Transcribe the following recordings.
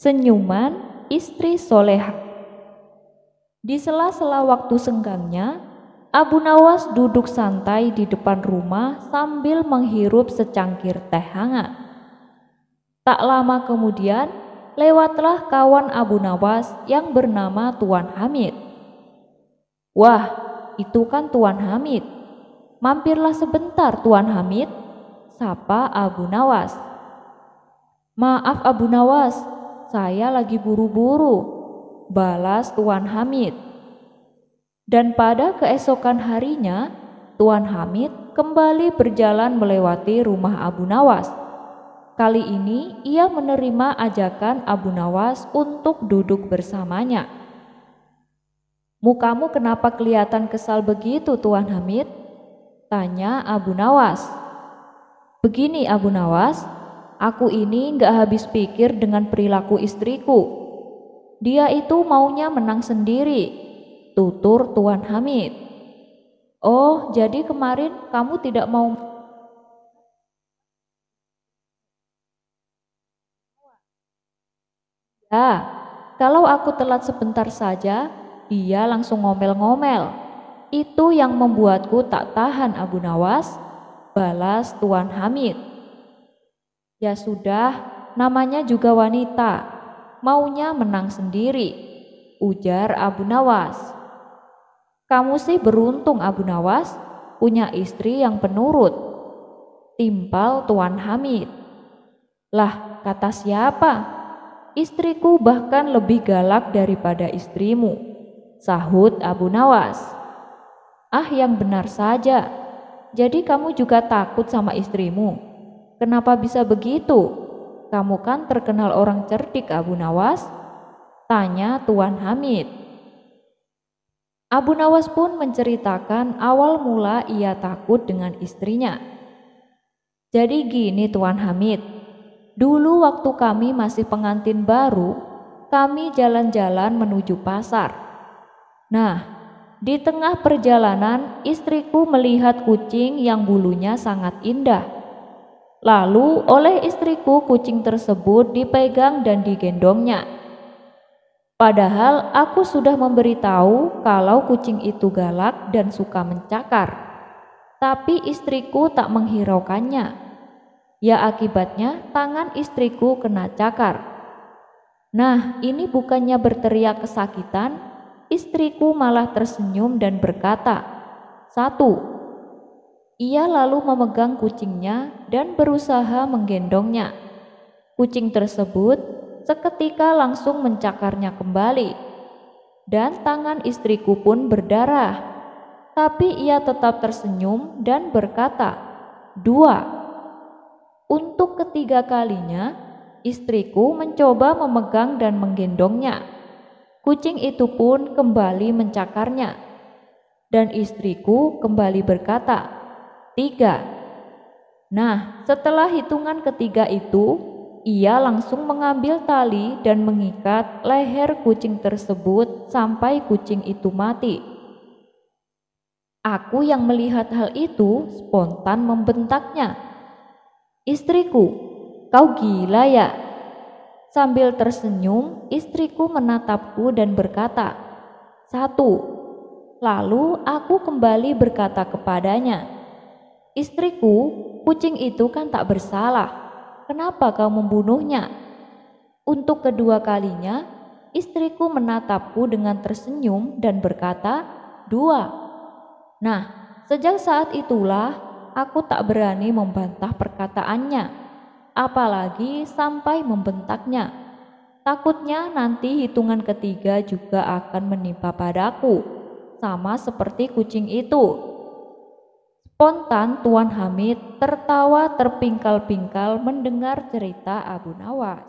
Senyuman istri soleha. Di sela-sela waktu senggangnya, Abu Nawas duduk santai di depan rumah sambil menghirup secangkir teh hangat. Tak lama kemudian, lewatlah kawan Abu Nawas yang bernama Tuan Hamid. "Wah, itu kan Tuan Hamid. Mampirlah sebentar, Tuan Hamid," sapa Abu Nawas. "Maaf Abu Nawas, saya lagi buru-buru," balas Tuan Hamid. Dan pada keesokan harinya, Tuan Hamid kembali berjalan melewati rumah Abu Nawas. Kali ini ia menerima ajakan Abu Nawas untuk duduk bersamanya. "Mukamu kenapa kelihatan kesal begitu, Tuan Hamid?" tanya Abu Nawas. "Begini Abu Nawas, aku ini gak habis pikir dengan perilaku istriku. Dia itu maunya menang sendiri," tutur Tuan Hamid. "Oh, jadi kemarin kamu tidak mau..." "Ya, kalau aku telat sebentar saja, dia langsung ngomel-ngomel. Itu yang membuatku tak tahan Abu Nawas," balas Tuan Hamid. "Ya sudah, namanya juga wanita, maunya menang sendiri," ujar Abu Nawas. "Kamu sih beruntung Abu Nawas, punya istri yang penurut," timpal Tuan Hamid. "Lah, kata siapa? Istriku bahkan lebih galak daripada istrimu," sahut Abu Nawas. "Ah, yang benar saja. Jadi kamu juga takut sama istrimu? Kenapa bisa begitu? Kamu kan terkenal orang cerdik Abu Nawas," tanya Tuan Hamid. Abu Nawas pun menceritakan awal mula ia takut dengan istrinya. "Jadi gini Tuan Hamid, dulu waktu kami masih pengantin baru, kami jalan-jalan menuju pasar. Nah, di tengah perjalanan istriku melihat kucing yang bulunya sangat indah. Lalu oleh istriku kucing tersebut dipegang dan digendongnya. Padahal aku sudah memberitahu kalau kucing itu galak dan suka mencakar. Tapi istriku tak menghiraukannya. Ya akibatnya tangan istriku kena cakar. Nah, ini bukannya berteriak kesakitan, istriku malah tersenyum dan berkata, 1. Ia lalu memegang kucingnya dan berusaha menggendongnya. Kucing tersebut seketika langsung mencakarnya kembali. Dan tangan istriku pun berdarah. Tapi ia tetap tersenyum dan berkata, 2. Untuk ketiga kalinya, istriku mencoba memegang dan menggendongnya. Kucing itu pun kembali mencakarnya. Dan istriku kembali berkata, 3. Nah, setelah hitungan ketiga itu, ia langsung mengambil tali dan mengikat leher kucing tersebut sampai kucing itu mati. Aku yang melihat hal itu spontan membentaknya, 'Istriku, kau gila ya?' Sambil tersenyum, istriku menatapku dan berkata, 1. Lalu aku kembali berkata kepadanya, 'Istriku, kucing itu kan tak bersalah. Kenapa kau membunuhnya?' Untuk kedua kalinya, istriku menatapku dengan tersenyum dan berkata, 2. Nah, sejak saat itulah aku tak berani membantah perkataannya, apalagi sampai membentaknya. Takutnya nanti hitungan ketiga juga akan menimpa padaku, sama seperti kucing itu." Spontan Tuan Hamid tertawa terpingkal-pingkal mendengar cerita Abu Nawas.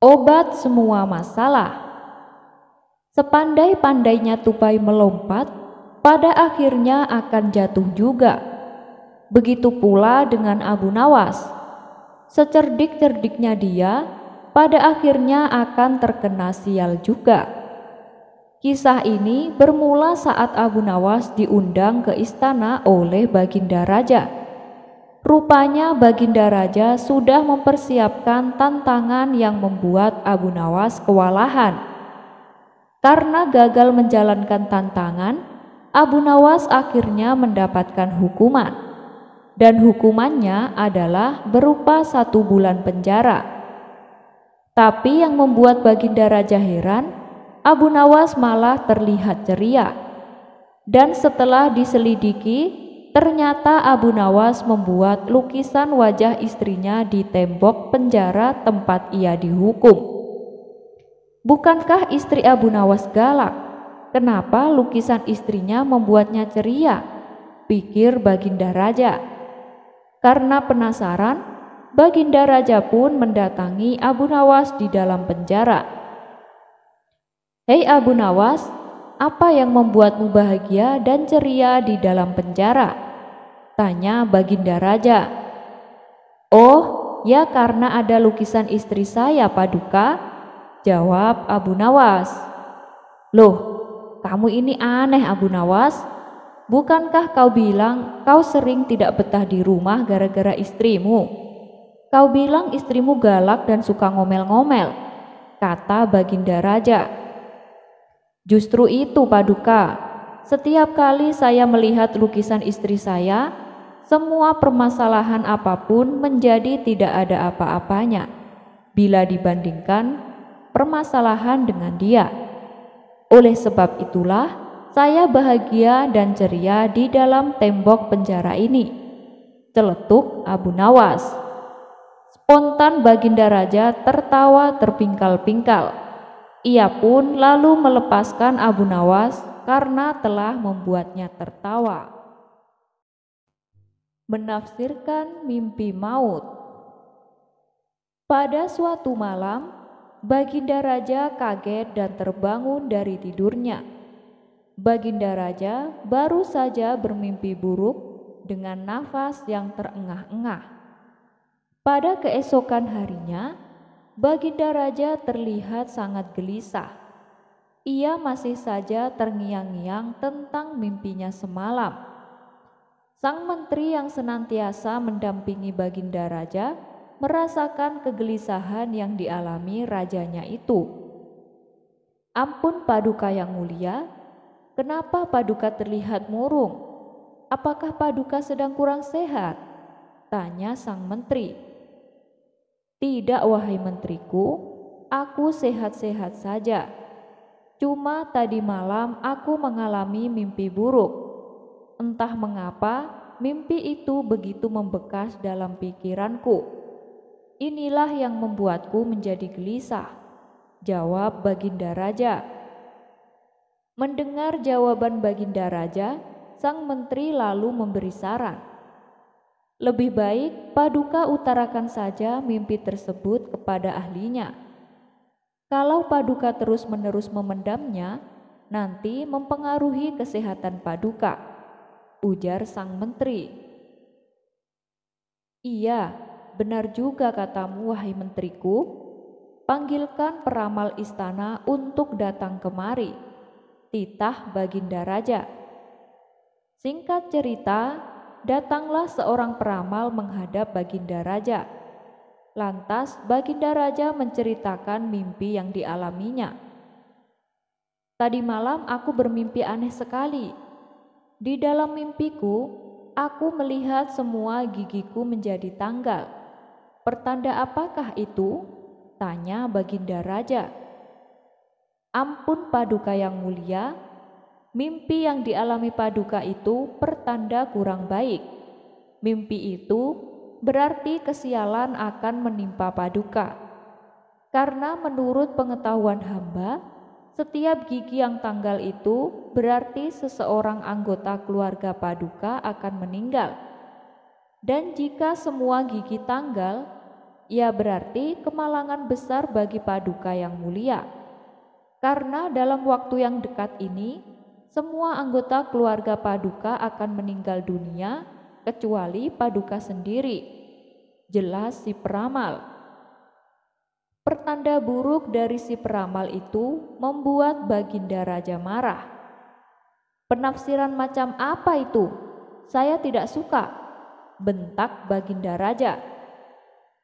Obat semua masalah. Sepandai-pandainya tupai melompat, pada akhirnya akan jatuh juga. Begitu pula dengan Abu Nawas. Secerdik-cerdiknya dia, pada akhirnya akan terkena sial juga. Kisah ini bermula saat Abu Nawas diundang ke istana oleh Baginda Raja. Rupanya Baginda Raja sudah mempersiapkan tantangan yang membuat Abu Nawas kewalahan. Karena gagal menjalankan tantangan, Abu Nawas akhirnya mendapatkan hukuman. Dan hukumannya adalah berupa 1 bulan penjara. Tapi yang membuat Baginda Raja heran, Abu Nawas malah terlihat ceria. Dan setelah diselidiki, ternyata Abu Nawas membuat lukisan wajah istrinya di tembok penjara tempat ia dihukum. Bukankah istri Abu Nawas galak? Kenapa lukisan istrinya membuatnya ceria? Pikir Baginda Raja. Karena penasaran, Baginda Raja pun mendatangi Abu Nawas di dalam penjara. "Hei Abu Nawas, apa yang membuatmu bahagia dan ceria di dalam penjara?" tanya Baginda Raja. "Oh, ya karena ada lukisan istri saya, Paduka," jawab Abu Nawas. "Loh, kamu ini aneh Abu Nawas. Bukankah kau bilang kau sering tidak betah di rumah gara-gara istrimu? Kau bilang istrimu galak dan suka ngomel-ngomel," kata Baginda Raja. "Justru itu, Paduka. Setiap kali saya melihat lukisan istri saya, semua permasalahan apapun menjadi tidak ada apa-apanya bila dibandingkan permasalahan dengan dia. Oleh sebab itulah saya bahagia dan ceria di dalam tembok penjara ini," celetuk Abu Nawas. Spontan Baginda Raja tertawa terpingkal-pingkal. Ia pun lalu melepaskan Abu Nawas karena telah membuatnya tertawa. Menafsirkan mimpi maut. Pada suatu malam, Baginda Raja kaget dan terbangun dari tidurnya. Baginda Raja baru saja bermimpi buruk dengan nafas yang terengah-engah. Pada keesokan harinya, Baginda Raja terlihat sangat gelisah. Ia masih saja terngiang-ngiang tentang mimpinya semalam. Sang menteri yang senantiasa mendampingi Baginda Raja merasakan kegelisahan yang dialami rajanya itu. "Ampun Paduka yang mulia, kenapa Paduka terlihat murung? Apakah Paduka sedang kurang sehat?" tanya sang menteri. "Tidak wahai menteriku, aku sehat-sehat saja. Cuma tadi malam aku mengalami mimpi buruk. Entah mengapa mimpi itu begitu membekas dalam pikiranku. Inilah yang membuatku menjadi gelisah," jawab Baginda Raja. Mendengar jawaban Baginda Raja, sang menteri lalu memberi saran. "Lebih baik Paduka utarakan saja mimpi tersebut kepada ahlinya. Kalau Paduka terus-menerus memendamnya, nanti mempengaruhi kesehatan Paduka," ujar sang menteri. "Iya, benar juga katamu wahai menteriku. Panggilkan peramal istana untuk datang kemari," titah Baginda Raja. Singkat cerita, datanglah seorang peramal menghadap Baginda Raja. Lantas Baginda Raja menceritakan mimpi yang dialaminya. "Tadi malam aku bermimpi aneh sekali. Di dalam mimpiku, aku melihat semua gigiku menjadi tanggal. Pertanda apakah itu?" tanya Baginda Raja. "Ampun Paduka yang mulia, mimpi yang dialami Paduka itu pertanda kurang baik. Mimpi itu berarti kesialan akan menimpa Paduka. Karena menurut pengetahuan hamba, setiap gigi yang tanggal itu berarti seseorang anggota keluarga Paduka akan meninggal. Dan jika semua gigi tanggal, ya berarti kemalangan besar bagi Paduka yang mulia. Karena dalam waktu yang dekat ini, semua anggota keluarga Paduka akan meninggal dunia kecuali Paduka sendiri," jelas si peramal. Pertanda buruk dari si peramal itu membuat Baginda Raja marah. "Penafsiran macam apa itu? Saya tidak suka. bentak Baginda Raja.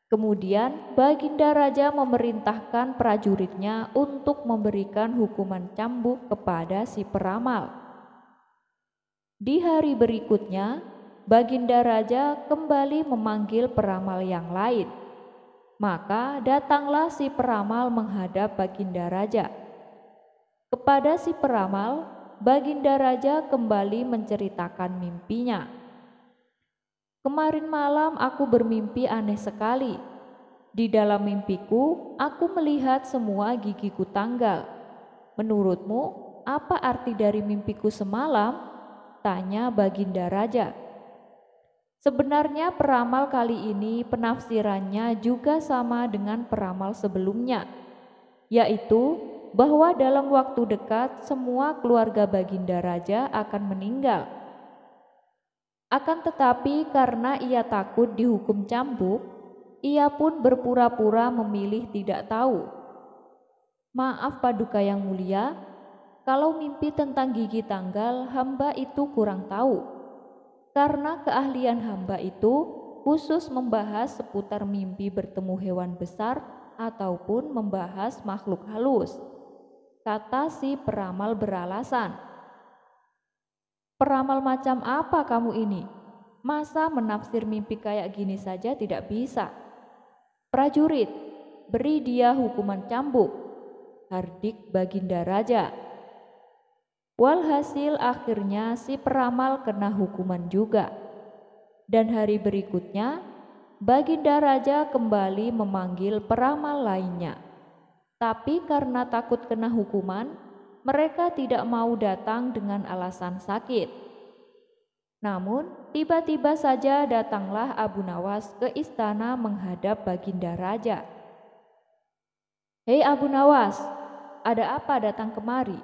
Kemudian Baginda Raja memerintahkan prajuritnya untuk memberikan hukuman cambuk kepada si peramal. Di hari berikutnya, Baginda Raja kembali memanggil peramal yang lain. Maka datanglah si peramal menghadap Baginda Raja. Kepada si peramal, Baginda Raja kembali menceritakan mimpinya. Kemarin malam aku bermimpi aneh sekali. Di dalam mimpiku, aku melihat semua gigiku tanggal. Menurutmu, apa arti dari mimpiku semalam? Tanya Baginda Raja. Sebenarnya peramal kali ini penafsirannya juga sama dengan peramal sebelumnya, yaitu bahwa dalam waktu dekat semua keluarga Baginda Raja akan meninggal. Akan tetapi karena ia takut dihukum cambuk, ia pun berpura-pura memilih tidak tahu. Maaf Paduka yang mulia, kalau mimpi tentang gigi tanggal hamba itu kurang tahu. Karena keahlian hamba itu khusus membahas seputar mimpi bertemu hewan besar ataupun membahas makhluk halus, kata si peramal beralasan. Peramal macam apa kamu ini? Masa menafsir mimpi kayak gini saja tidak bisa? Prajurit, beri dia hukuman cambuk, hardik Baginda Raja. Walhasil akhirnya si peramal kena hukuman juga. Dan hari berikutnya, Baginda Raja kembali memanggil peramal lainnya. Tapi karena takut kena hukuman, mereka tidak mau datang dengan alasan sakit. Namun, tiba-tiba saja datanglah Abu Nawas ke istana menghadap Baginda Raja. "Hei Abu Nawas, ada apa datang kemari?"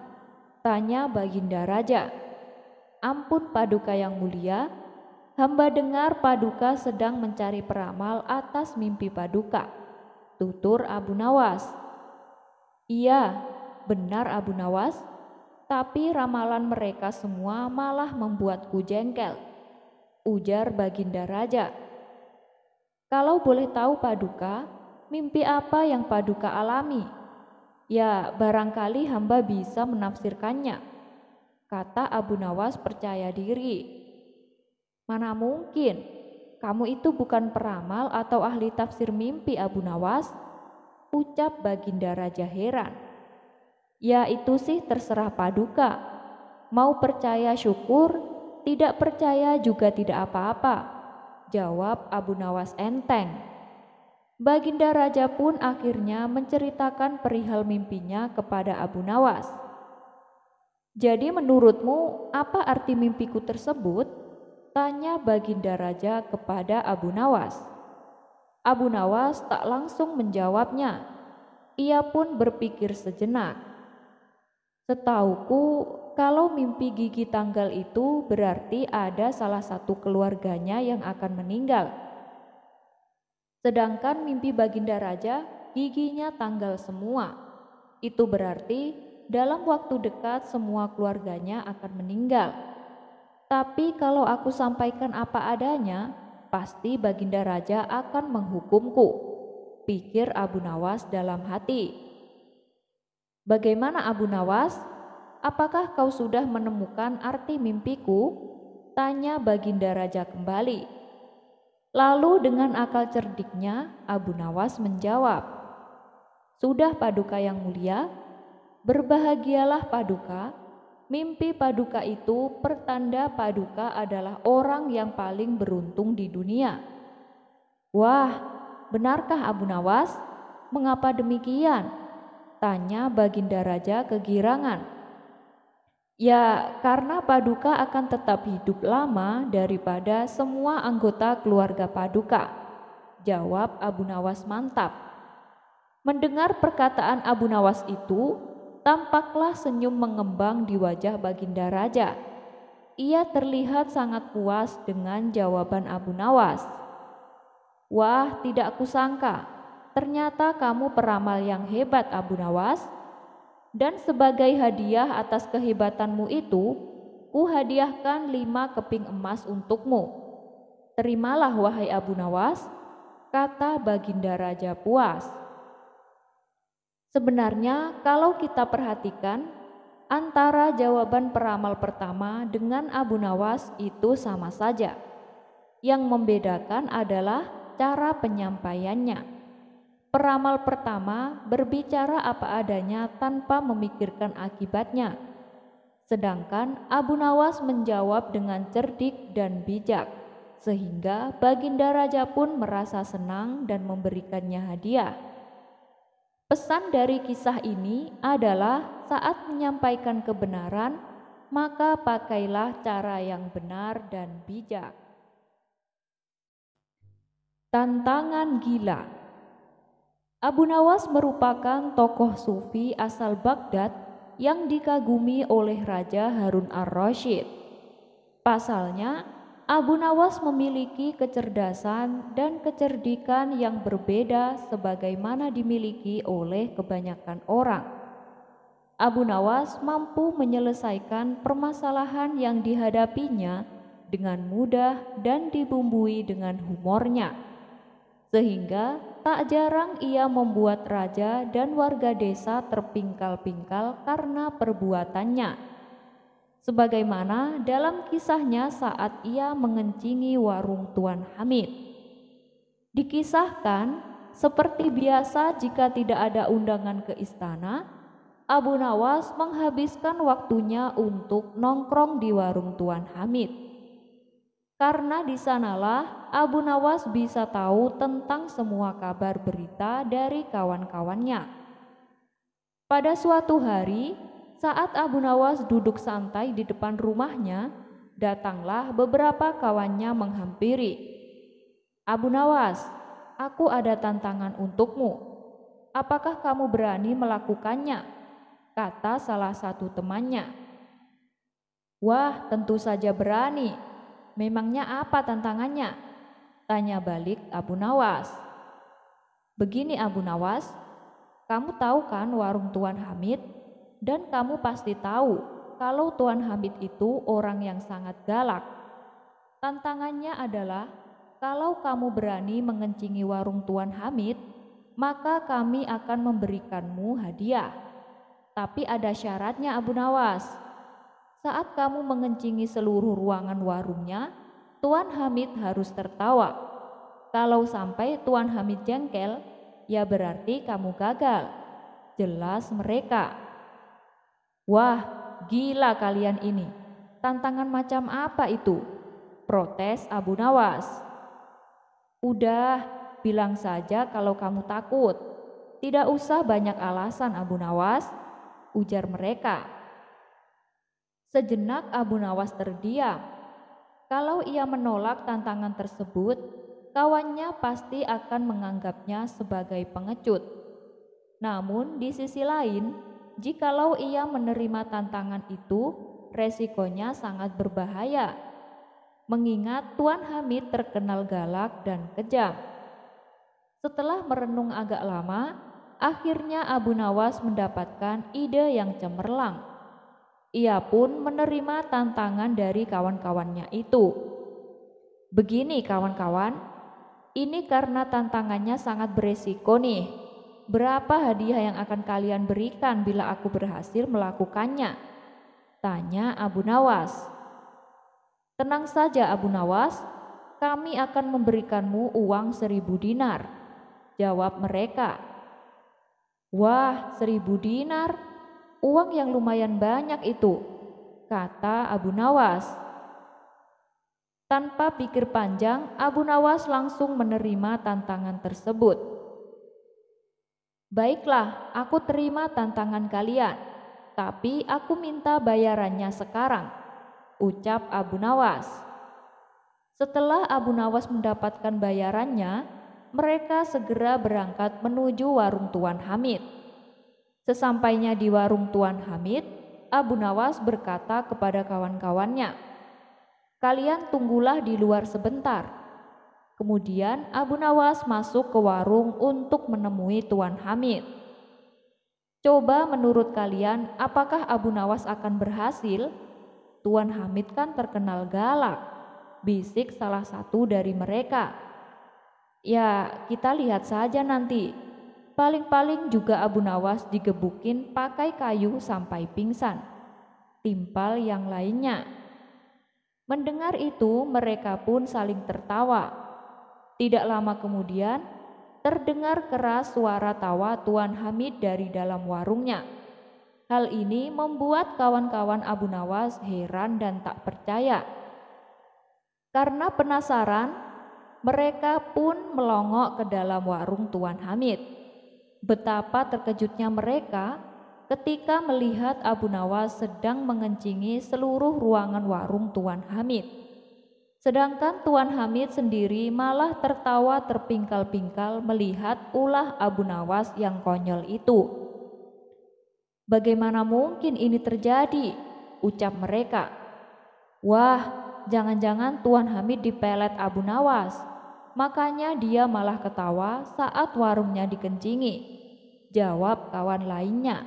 tanya Baginda Raja. "Ampun Paduka yang mulia, hamba dengar Paduka sedang mencari peramal atas mimpi Paduka," tutur Abu Nawas. "Iya, benar Abu Nawas, tapi ramalan mereka semua malah membuatku jengkel," ujar Baginda Raja. "Kalau boleh tahu Paduka, mimpi apa yang Paduka alami? Ya, barangkali hamba bisa menafsirkannya," kata Abu Nawas percaya diri. "Mana mungkin, kamu itu bukan peramal atau ahli tafsir mimpi Abu Nawas," ucap Baginda Raja heran. "Ya itu sih terserah Paduka, mau percaya syukur, tidak percaya juga tidak apa-apa," jawab Abu Nawas enteng. Baginda Raja pun akhirnya menceritakan perihal mimpinya kepada Abu Nawas. "Jadi menurutmu apa arti mimpiku tersebut?" tanya Baginda Raja kepada Abu Nawas. Abu Nawas tak langsung menjawabnya. Ia pun berpikir sejenak. "Setauku, kalau mimpi gigi tanggal itu berarti ada salah satu keluarganya yang akan meninggal. Sedangkan mimpi Baginda Raja giginya tanggal semua. Itu berarti dalam waktu dekat semua keluarganya akan meninggal. Tapi kalau aku sampaikan apa adanya, pasti Baginda Raja akan menghukumku," pikir Abu Nawas dalam hati. "Bagaimana Abu Nawas? Apakah kau sudah menemukan arti mimpiku?" tanya Baginda Raja kembali. Lalu dengan akal cerdiknya Abu Nawas menjawab, "Sudah Paduka yang mulia, berbahagialah Paduka. Mimpi Paduka itu pertanda Paduka adalah orang yang paling beruntung di dunia." "Wah, benarkah Abu Nawas? Mengapa demikian?" tanya Baginda Raja kegirangan. "Ya, karena Paduka akan tetap hidup lama daripada semua anggota keluarga Paduka," jawab Abu Nawas mantap. Mendengar perkataan Abu Nawas itu, tampaklah senyum mengembang di wajah Baginda Raja. Ia terlihat sangat puas dengan jawaban Abu Nawas. "Wah, tidak kusangka, ternyata kamu peramal yang hebat Abu Nawas. Dan sebagai hadiah atas kehebatanmu itu, ku hadiahkan 5 keping emas untukmu." Terimalah wahai Abu Nawas, kata Baginda Raja puas. Sebenarnya kalau kita perhatikan, antara jawaban peramal pertama dengan Abu Nawas itu sama saja. Yang membedakan adalah cara penyampaiannya. Peramal pertama berbicara apa adanya tanpa memikirkan akibatnya. Sedangkan Abu Nawas menjawab dengan cerdik dan bijak, sehingga Baginda Raja pun merasa senang dan memberikannya hadiah. Pesan dari kisah ini adalah saat menyampaikan kebenaran, maka pakailah cara yang benar dan bijak. Tantangan gila. Abu Nawas merupakan tokoh sufi asal Baghdad yang dikagumi oleh Raja Harun ar-Rasyid. Pasalnya, Abu Nawas memiliki kecerdasan dan kecerdikan yang berbeda sebagaimana dimiliki oleh kebanyakan orang. Abu Nawas mampu menyelesaikan permasalahan yang dihadapinya dengan mudah dan dibumbui dengan humornya, sehingga tak jarang ia membuat raja dan warga desa terpingkal-pingkal karena perbuatannya. Sebagaimana dalam kisahnya saat ia mengencingi warung Tuan Hamid. Dikisahkan, seperti biasa jika tidak ada undangan ke istana, Abu Nawas menghabiskan waktunya untuk nongkrong di warung Tuan Hamid. Karena di sanalah Abu Nawas bisa tahu tentang semua kabar berita dari kawan-kawannya. Pada suatu hari, saat Abu Nawas duduk santai di depan rumahnya, datanglah beberapa kawannya menghampiri. "Abu Nawas, aku ada tantangan untukmu. Apakah kamu berani melakukannya?" kata salah satu temannya. "Wah, tentu saja berani. Memangnya apa tantangannya?" tanya balik Abu Nawas. "Begini Abu Nawas, kamu tahu kan warung Tuan Hamid? Dan kamu pasti tahu kalau Tuan Hamid itu orang yang sangat galak. Tantangannya adalah kalau kamu berani mengencingi warung Tuan Hamid, maka kami akan memberikanmu hadiah. Tapi ada syaratnya Abu Nawas. Saat kamu mengencingi seluruh ruangan warungnya, Tuan Hamid harus tertawa. Kalau sampai Tuan Hamid jengkel, ya berarti kamu gagal." Jelas mereka. "Wah, gila kalian ini. Tantangan macam apa itu?" protes Abu Nawas. "Udah, bilang saja kalau kamu takut. Tidak usah banyak alasan Abu Nawas," ujar mereka. Sejenak Abu Nawas terdiam. Kalau ia menolak tantangan tersebut, kawannya pasti akan menganggapnya sebagai pengecut. Namun di sisi lain, jikalau ia menerima tantangan itu, resikonya sangat berbahaya, mengingat Tuan Hamid terkenal galak dan kejam. Setelah merenung agak lama, akhirnya Abu Nawas mendapatkan ide yang cemerlang. Ia pun menerima tantangan dari kawan-kawannya itu. "Begini kawan-kawan, ini karena tantangannya sangat beresiko nih. Berapa hadiah yang akan kalian berikan bila aku berhasil melakukannya?" tanya Abu Nawas. "Tenang saja Abu Nawas, kami akan memberikanmu uang 1.000 dinar, jawab mereka. "Wah, 1.000 dinar, uang yang lumayan banyak itu," kata Abu Nawas. Tanpa pikir panjang, Abu Nawas langsung menerima tantangan tersebut. "Baiklah, aku terima tantangan kalian, tapi aku minta bayarannya sekarang," ucap Abu Nawas. Setelah Abu Nawas mendapatkan bayarannya, mereka segera berangkat menuju warung Tuan Hamid. Sesampainya di warung Tuan Hamid, Abu Nawas berkata kepada kawan-kawannya, "Kalian tunggulah di luar sebentar." Kemudian Abu Nawas masuk ke warung untuk menemui Tuan Hamid. Coba menurut kalian, apakah Abu Nawas akan berhasil? Tuan Hamid kan terkenal galak. bisik salah satu dari mereka. Ya, kita lihat saja nanti. Paling-paling juga Abu Nawas digebukin pakai kayu sampai pingsan. Timpal yang lainnya. Mendengar itu, mereka pun saling tertawa. Tidak lama kemudian, terdengar keras suara tawa Tuan Hamid dari dalam warungnya. Hal ini membuat kawan-kawan Abu Nawas heran dan tak percaya. Karena penasaran, mereka pun melongok ke dalam warung Tuan Hamid. Betapa terkejutnya mereka ketika melihat Abu Nawas sedang mengencingi seluruh ruangan warung Tuan Hamid. Sedangkan Tuan Hamid sendiri malah tertawa terpingkal-pingkal melihat ulah Abu Nawas yang konyol itu. "Bagaimana mungkin ini terjadi?" ucap mereka. "Wah, jangan-jangan Tuan Hamid dipelet Abu Nawas. Makanya dia malah ketawa saat warungnya dikencingi," jawab kawan lainnya.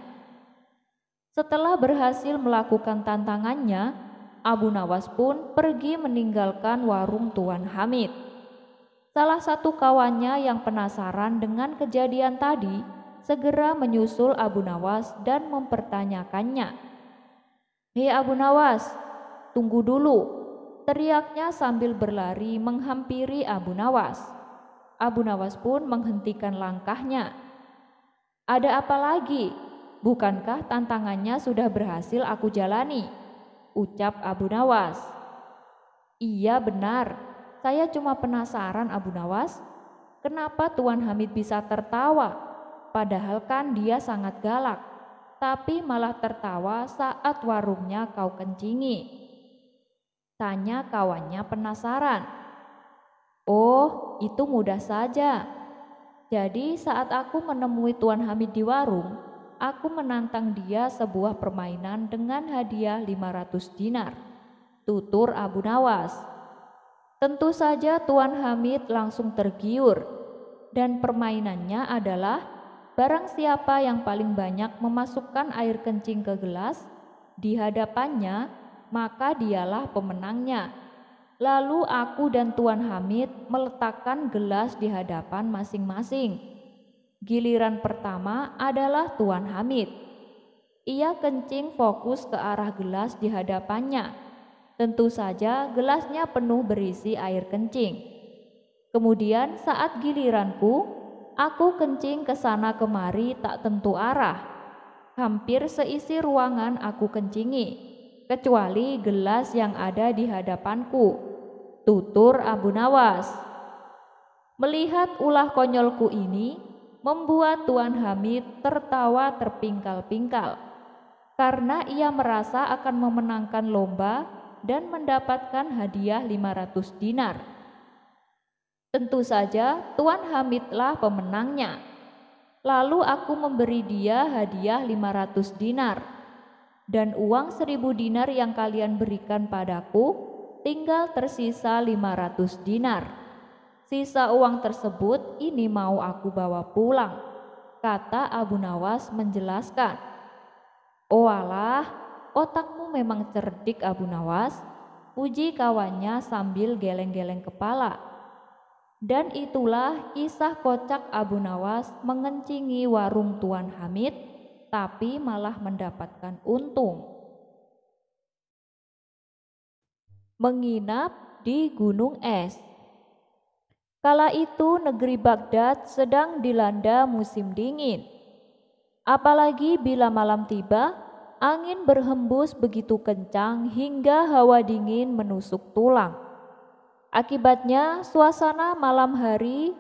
Setelah berhasil melakukan tantangannya, Abu Nawas pun pergi meninggalkan warung Tuan Hamid. Salah satu kawannya yang penasaran dengan kejadian tadi segera menyusul Abu Nawas dan mempertanyakannya. "Hei Abu Nawas, tunggu dulu," teriaknya sambil berlari menghampiri Abu Nawas. Abu Nawas pun menghentikan langkahnya. "Ada apa lagi? Bukankah tantangannya sudah berhasil aku jalani?" ucap Abu Nawas. "Iya benar, saya cuma penasaran Abu Nawas. Kenapa Tuan Hamid bisa tertawa? Padahal kan dia sangat galak, tapi malah tertawa saat warungnya kau kencingi," tanya kawannya penasaran. "Oh, itu mudah saja. Jadi saat aku menemui Tuan Hamid di warung, aku menantang dia sebuah permainan dengan hadiah 500 dinar, tutur Abu Nawas. Tentu saja Tuan Hamid langsung tergiur, dan permainannya adalah barang siapa yang paling banyak memasukkan air kencing ke gelas di hadapannya, maka dialah pemenangnya. Lalu aku dan Tuan Hamid meletakkan gelas di hadapan masing-masing. Giliran pertama adalah Tuan Hamid. Ia kencing fokus ke arah gelas di hadapannya. Tentu saja gelasnya penuh berisi air kencing. Kemudian saat giliranku, aku kencing ke sana kemari tak tentu arah. Hampir seisi ruangan aku kencingi, kecuali gelas yang ada di hadapanku, tutur Abu Nawas. Melihat ulah konyolku ini membuat Tuan Hamid tertawa terpingkal-pingkal karena ia merasa akan memenangkan lomba dan mendapatkan hadiah 500 dinar. Tentu saja Tuan Hamidlah pemenangnya. Lalu aku memberi dia hadiah 500 dinar. Dan uang 1000 dinar yang kalian berikan padaku tinggal tersisa 500 dinar. Sisa uang tersebut ini mau aku bawa pulang, kata Abu Nawas menjelaskan. "Oh alah, otakmu memang cerdik Abu Nawas," puji kawannya sambil geleng-geleng kepala. Dan itulah kisah kocak Abu Nawas mengencingi warung Tuan Hamid, tapi malah mendapatkan untung. Menginap di Gunung Es. Kala itu negeri Baghdad sedang dilanda musim dingin. Apalagi bila malam tiba, angin berhembus begitu kencang hingga hawa dingin menusuk tulang. Akibatnya suasana malam hari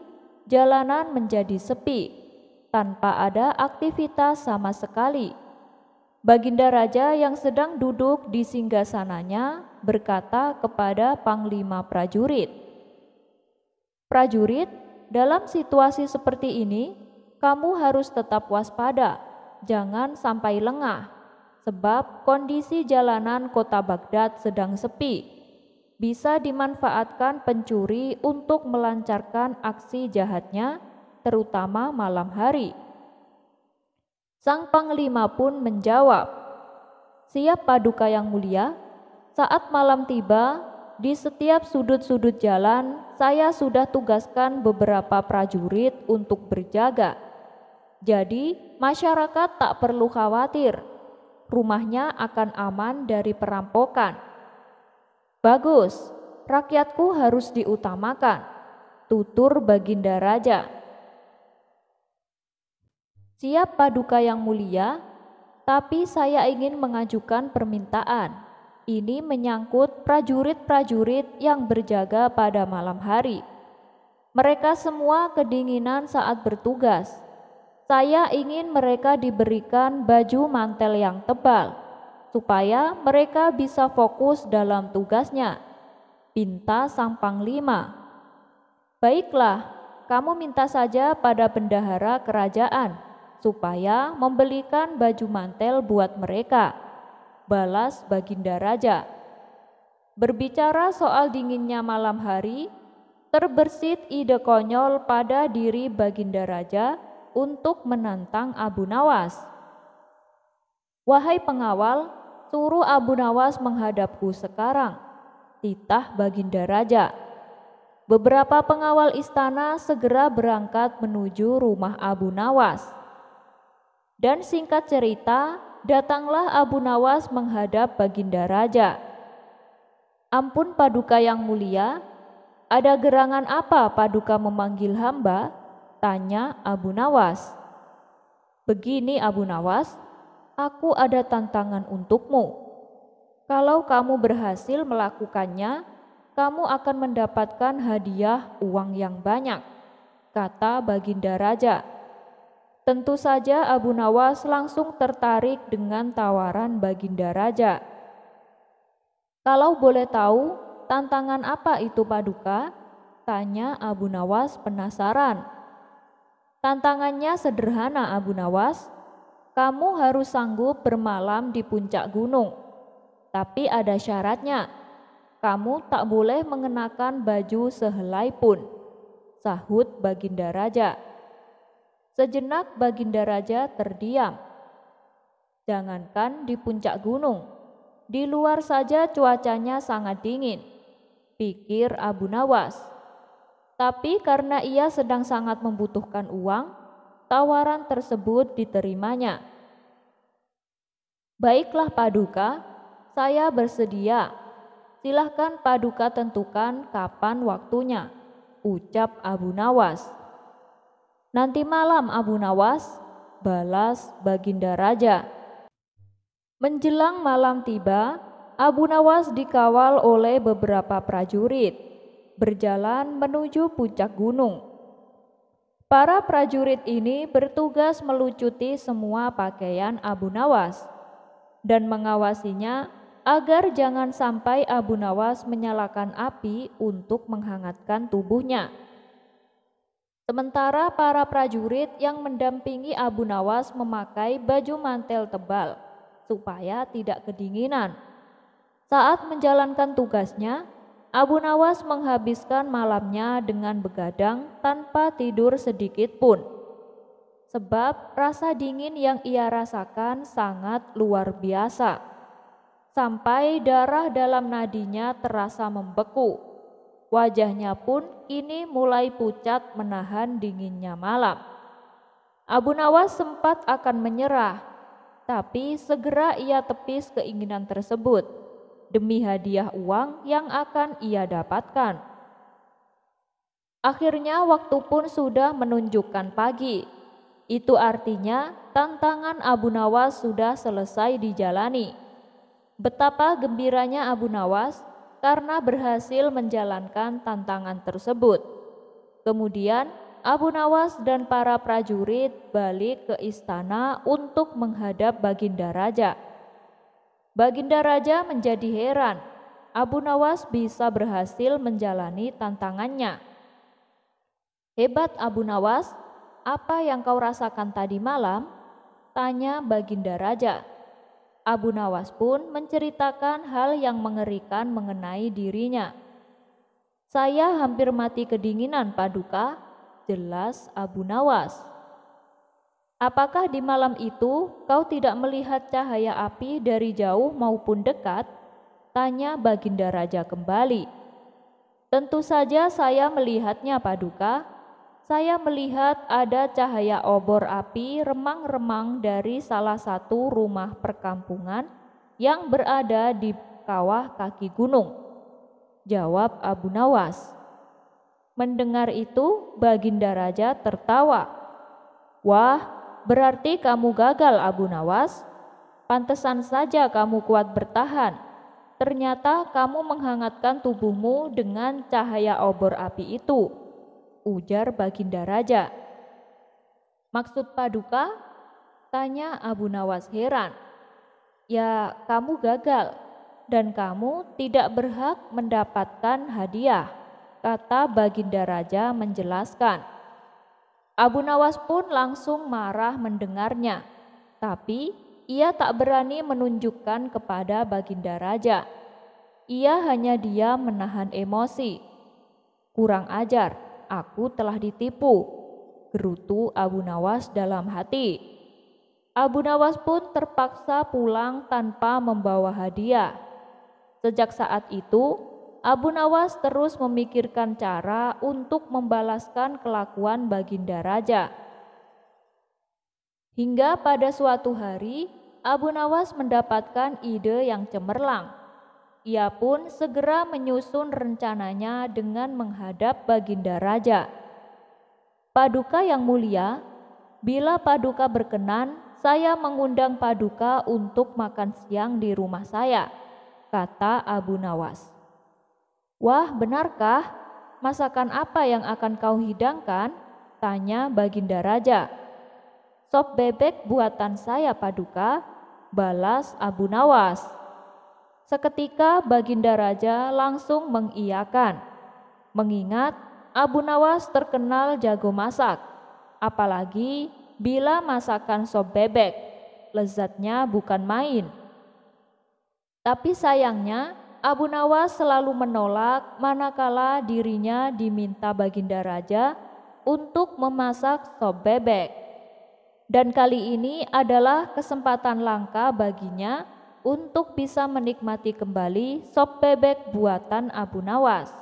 jalanan menjadi sepi, tanpa ada aktivitas sama sekali. Baginda Raja yang sedang duduk di singgasananya berkata kepada Panglima prajurit, "Prajurit, dalam situasi seperti ini, kamu harus tetap waspada, jangan sampai lengah, sebab kondisi jalanan kota Baghdad sedang sepi. Bisa dimanfaatkan pencuri untuk melancarkan aksi jahatnya, terutama malam hari." Sang Panglima pun menjawab, "Siap Paduka yang mulia." Saat malam tiba, Di setiap sudut-sudut jalan, saya sudah tugaskan beberapa prajurit untuk berjaga. Jadi, masyarakat tak perlu khawatir. Rumahnya akan aman dari perampokan. Bagus, rakyatku harus diutamakan, tutur Baginda Raja. Siap Paduka yang mulia, tapi saya ingin mengajukan permintaan. Ini menyangkut prajurit-prajurit yang berjaga pada malam hari. Mereka semua kedinginan saat bertugas. Saya ingin mereka diberikan baju mantel yang tebal, supaya mereka bisa fokus dalam tugasnya. Pinta sang Panglima. Baiklah, kamu minta saja pada bendahara kerajaan, supaya membelikan baju mantel buat mereka, balas Baginda Raja. Berbicara soal dinginnya malam hari, terbersit ide konyol pada diri Baginda Raja untuk menantang Abu Nawas. Wahai pengawal, suruh Abu Nawas menghadapku sekarang, titah Baginda Raja. Beberapa pengawal istana segera berangkat menuju rumah Abu Nawas. Dan singkat cerita, datanglah Abu Nawas menghadap Baginda Raja. Ampun Paduka yang mulia, ada gerangan apa Paduka memanggil hamba? Tanya Abu Nawas. Begini Abu Nawas, aku ada tantangan untukmu. Kalau kamu berhasil melakukannya, kamu akan mendapatkan hadiah uang yang banyak, kata Baginda Raja. Tentu saja Abu Nawas langsung tertarik dengan tawaran Baginda Raja. Kalau boleh tahu, tantangan apa itu Paduka? Tanya Abu Nawas penasaran. Tantangannya sederhana Abu Nawas, kamu harus sanggup bermalam di puncak gunung. Tapi ada syaratnya, kamu tak boleh mengenakan baju sehelai pun, sahut Baginda Raja. Sejenak Baginda Raja terdiam. Jangankan di puncak gunung, di luar saja cuacanya sangat dingin, pikir Abu Nawas. Tapi karena ia sedang sangat membutuhkan uang, tawaran tersebut diterimanya. Baiklah Paduka, saya bersedia. Silahkan Paduka tentukan kapan waktunya, ucap Abu Nawas. Nanti malam Abu Nawas, balas Baginda Raja. Menjelang malam tiba, Abu Nawas dikawal oleh beberapa prajurit, berjalan menuju puncak gunung. Para prajurit ini bertugas melucuti semua pakaian Abu Nawas dan mengawasinya agar jangan sampai Abu Nawas menyalakan api untuk menghangatkan tubuhnya. Sementara para prajurit yang mendampingi Abu Nawas memakai baju mantel tebal supaya tidak kedinginan. Saat menjalankan tugasnya, Abu Nawas menghabiskan malamnya dengan begadang tanpa tidur sedikit pun. Sebab rasa dingin yang ia rasakan sangat luar biasa. Sampai darah dalam nadinya terasa membeku. Wajahnya pun kini mulai pucat menahan dinginnya malam. Abu Nawas sempat akan menyerah, tapi segera ia tepis keinginan tersebut demi hadiah uang yang akan ia dapatkan. Akhirnya waktu pun sudah menunjukkan pagi. Itu artinya tantangan Abu Nawas sudah selesai dijalani. Betapa gembiranya Abu Nawas karena berhasil menjalankan tantangan tersebut. Kemudian Abu Nawas dan para prajurit balik ke istana untuk menghadap Baginda Raja. Baginda Raja menjadi heran, Abu Nawas bisa berhasil menjalani tantangannya. Hebat Abu Nawas, apa yang kau rasakan tadi malam? Tanya Baginda Raja. Abu Nawas pun menceritakan hal yang mengerikan mengenai dirinya. Saya hampir mati kedinginan Paduka, jelas Abu Nawas. Apakah di malam itu kau tidak melihat cahaya api dari jauh maupun dekat? Tanya Baginda Raja kembali. Tentu saja saya melihatnya, Paduka. Saya melihat ada cahaya obor api remang-remang dari salah satu rumah perkampungan yang berada di kawah kaki gunung, jawab Abu Nawas. Mendengar itu, Baginda Raja tertawa. Wah, berarti kamu gagal, Abu Nawas. Pantesan saja kamu kuat bertahan. Ternyata kamu menghangatkan tubuhmu dengan cahaya obor api itu, ujar Baginda Raja. Maksud Paduka? Tanya Abu Nawas heran. Ya, kamu gagal dan kamu tidak berhak mendapatkan hadiah, kata Baginda Raja menjelaskan. Abu Nawas pun langsung marah mendengarnya, tapi ia tak berani menunjukkan kepada Baginda Raja. Ia hanya diam menahan emosi. Kurang ajar, aku telah ditipu, gerutu Abu Nawas dalam hati. Abu Nawas pun terpaksa pulang tanpa membawa hadiah. Sejak saat itu, Abu Nawas terus memikirkan cara untuk membalaskan kelakuan Baginda Raja. Hingga pada suatu hari, Abu Nawas mendapatkan ide yang cemerlang. Ia pun segera menyusun rencananya dengan menghadap Baginda Raja. Paduka yang mulia, bila Paduka berkenan, saya mengundang Paduka untuk makan siang di rumah saya, kata Abu Nawas. Wah, benarkah? Masakan apa yang akan kau hidangkan? Tanya Baginda Raja. Sop bebek buatan saya, Paduka, balas Abu Nawas. Seketika Baginda Raja langsung mengiyakan, mengingat Abu Nawas terkenal jago masak, apalagi bila masakan sop bebek, lezatnya bukan main. Tapi sayangnya Abu Nawas selalu menolak manakala dirinya diminta Baginda Raja untuk memasak sop bebek. Dan kali ini adalah kesempatan langka baginya untuk bisa menikmati kembali sop bebek buatan Abu Nawas.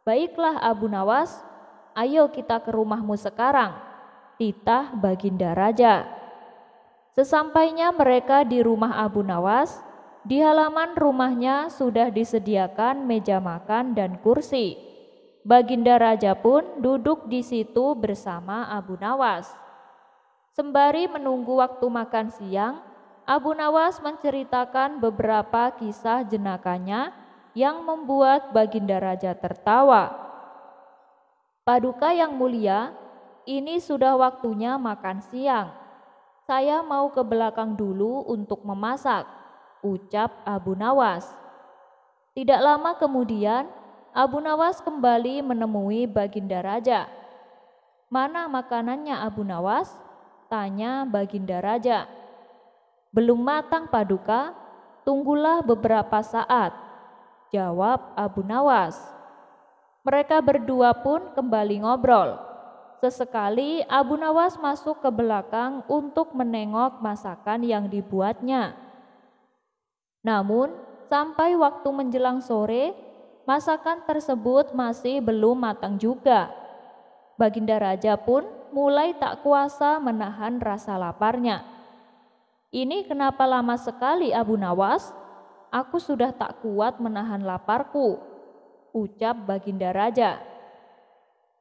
Baiklah Abu Nawas, ayo kita ke rumahmu sekarang, titah Baginda Raja. Sesampainya mereka di rumah Abu Nawas, di halaman rumahnya sudah disediakan meja makan dan kursi. Baginda Raja pun duduk di situ bersama Abu Nawas. Sembari menunggu waktu makan siang, Abu Nawas menceritakan beberapa kisah jenakanya yang membuat Baginda Raja tertawa. Paduka yang mulia, ini sudah waktunya makan siang. Saya mau ke belakang dulu untuk memasak, ucap Abu Nawas. Tidak lama kemudian, Abu Nawas kembali menemui Baginda Raja. Mana makanannya Abu Nawas? Tanya Baginda Raja. Belum matang Paduka, tunggulah beberapa saat, jawab Abu Nawas. Mereka berdua pun kembali ngobrol. Sesekali Abu Nawas masuk ke belakang untuk menengok masakan yang dibuatnya. Namun, sampai waktu menjelang sore, masakan tersebut masih belum matang juga. Baginda Raja pun mulai tak kuasa menahan rasa laparnya. Ini kenapa lama sekali Abu Nawas? Aku sudah tak kuat menahan laparku, ucap Baginda Raja.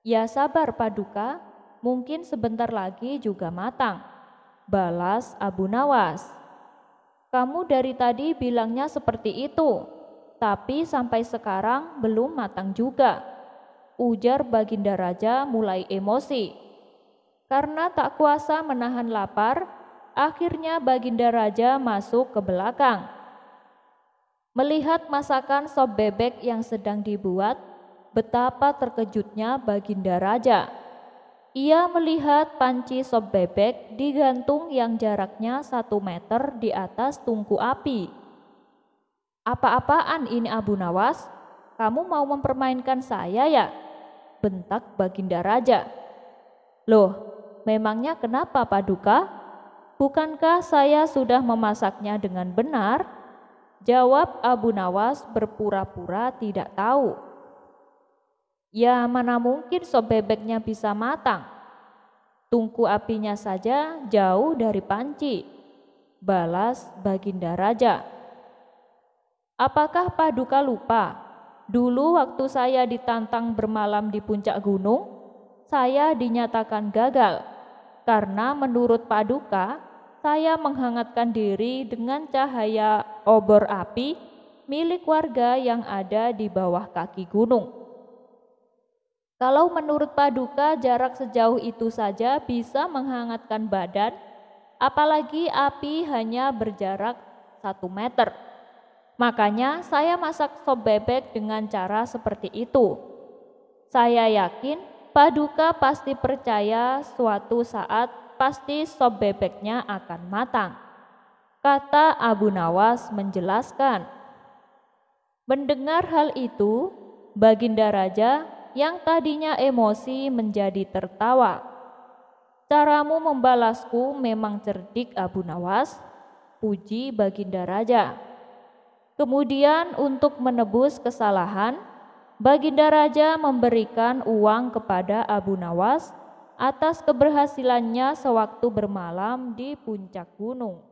Ya sabar Paduka, mungkin sebentar lagi juga matang, balas Abu Nawas. Kamu dari tadi bilangnya seperti itu, tapi sampai sekarang belum matang juga, ujar Baginda Raja mulai emosi. Karena tak kuasa menahan lapar, akhirnya Baginda Raja masuk ke belakang. Melihat masakan sop bebek yang sedang dibuat, betapa terkejutnya Baginda Raja. Ia melihat panci sop bebek digantung yang jaraknya 1 meter di atas tungku api. Apa-apaan ini Abu Nawas? Kamu mau mempermainkan saya ya? Bentak Baginda Raja. Loh, memangnya kenapa Paduka? Bukankah saya sudah memasaknya dengan benar? Jawab Abu Nawas berpura-pura tidak tahu. Ya mana mungkin sop bebeknya bisa matang. Tungku apinya saja jauh dari panci, balas Baginda Raja. Apakah Paduka lupa? Dulu waktu saya ditantang bermalam di puncak gunung, saya dinyatakan gagal. Karena menurut Paduka, saya menghangatkan diri dengan cahaya obor api milik warga yang ada di bawah kaki gunung. Kalau menurut Paduka jarak sejauh itu saja bisa menghangatkan badan, apalagi api hanya berjarak 1 meter. Makanya saya masak sop bebek dengan cara seperti itu. Saya yakin Paduka pasti percaya suatu saat pasti sop bebeknya akan matang, kata Abu Nawas menjelaskan. Mendengar hal itu, Baginda Raja yang tadinya emosi menjadi tertawa. Caramu membalasku memang cerdik Abu Nawas, puji Baginda Raja. Kemudian untuk menebus kesalahan, Baginda Raja memberikan uang kepada Abu Nawas atas keberhasilannya sewaktu bermalam di puncak gunung.